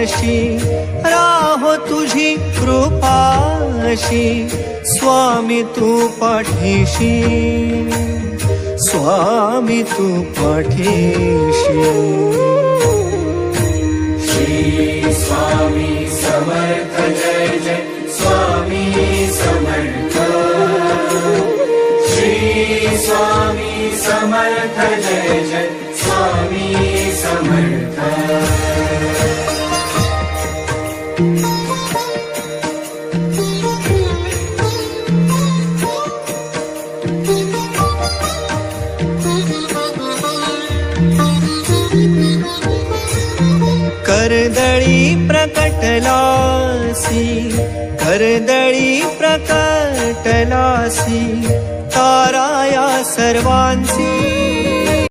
राहो तुझी कृपाशी स्वामी तू पाठीशी स्वामी तू पाठीशी श्री स्वामी समर्थ जय जय स्वामी समर्थ श्री स्वामी समर्थ जय जय स्वामी समर्थ कर्दळी प्रकटलासी कर्दळी प्रकटलासी ताराया सर्वांची